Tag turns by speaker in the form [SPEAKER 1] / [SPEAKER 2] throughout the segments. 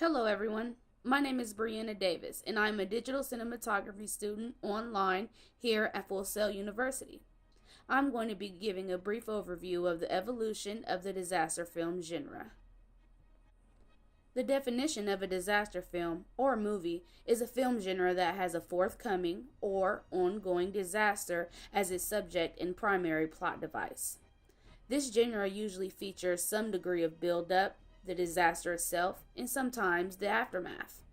[SPEAKER 1] Hello everyone, my name is Brianna Davis and I'm a digital cinematography student online here at Full Sail University. I'm going to be giving a brief overview of the evolution of the disaster film genre. The definition of a disaster film or movie is a film genre that has a forthcoming or ongoing disaster as its subject and primary plot device. This genre usually features some degree of build-up, the disaster itself, and sometimes the aftermath.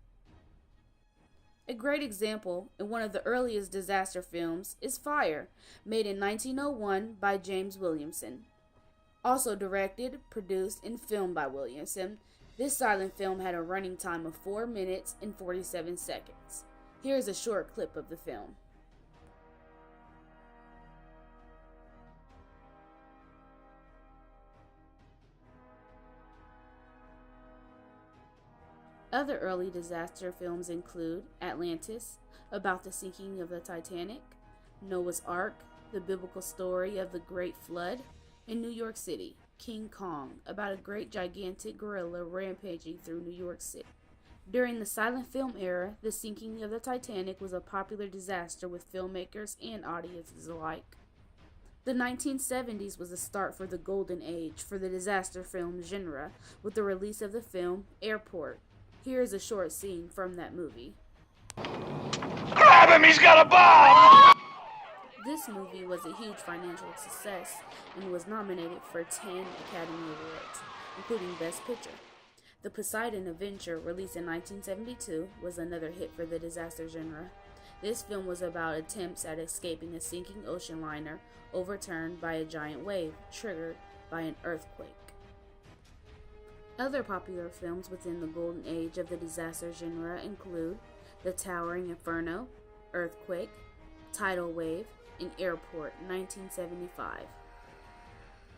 [SPEAKER 1] A great example in one of the earliest disaster films is Fire, made in 1901 by James Williamson. Also directed, produced, and filmed by Williamson, this silent film had a running time of 4 minutes and 47 seconds. Here is a short clip of the film. Other early disaster films include Atlantis, about the sinking of the Titanic, Noah's Ark, the biblical story of the Great Flood, and New York City, King Kong, about a great gigantic gorilla rampaging through New York City. During the silent film era, the sinking of the Titanic was a popular disaster with filmmakers and audiences alike. The 1970s was the start for the golden age for the disaster film genre, with the release of the film Airport. Here is a short scene from that movie.
[SPEAKER 2] Grab him, he's got a bomb!
[SPEAKER 1] This movie was a huge financial success and was nominated for 10 Academy Awards, including Best Picture. The Poseidon Adventure, released in 1972, was another hit for the disaster genre. This film was about attempts at escaping a sinking ocean liner overturned by a giant wave triggered by an earthquake. Other popular films within the golden age of the disaster genre include The Towering Inferno, Earthquake, Tidal Wave, and Airport, 1975.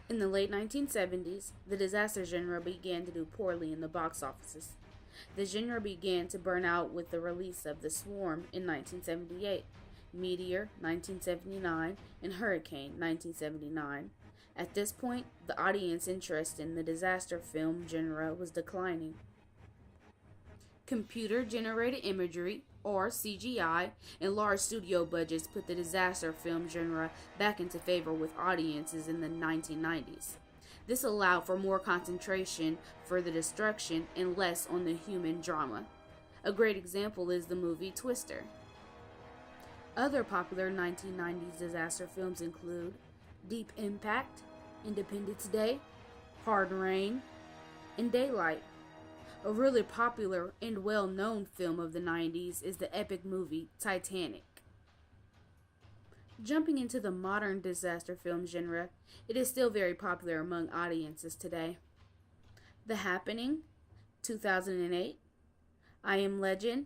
[SPEAKER 1] In the late 1970s, the disaster genre began to do poorly in the box offices. The genre began to burn out with the release of The Swarm in 1978, Meteor, 1979, and Hurricane, 1979. At this point, the audience interest in the disaster film genre was declining. Computer-generated imagery, or CGI, and large studio budgets put the disaster film genre back into favor with audiences in the 1990s. This allowed for more concentration for the destruction and less on the human drama. A great example is the movie Twister. Other popular 1990s disaster films include Deep Impact, Independence Day, Hard Rain, and Daylight. A really popular and well-known film of the 90s is the epic movie Titanic. Jumping into the modern disaster film genre, it is still very popular among audiences today. The Happening, 2008, I Am Legend,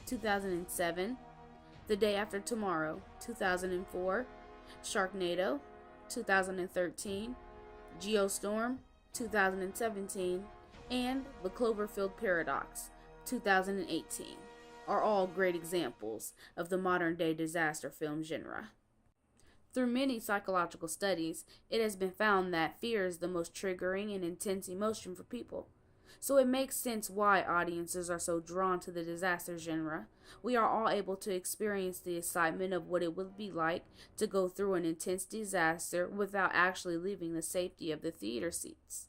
[SPEAKER 1] 2007, The Day After Tomorrow, 2004, Sharknado, 2013, Geostorm, 2017, and The Cloverfield Paradox, 2018, are all great examples of the modern-day disaster film genre. Through many psychological studies, it has been found that fear is the most triggering and intense emotion for people. So it makes sense why audiences are so drawn to the disaster genre. We are all able to experience the excitement of what it would be like to go through an intense disaster without actually leaving the safety of the theater seats.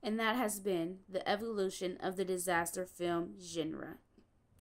[SPEAKER 1] And that has been the evolution of the disaster film genre.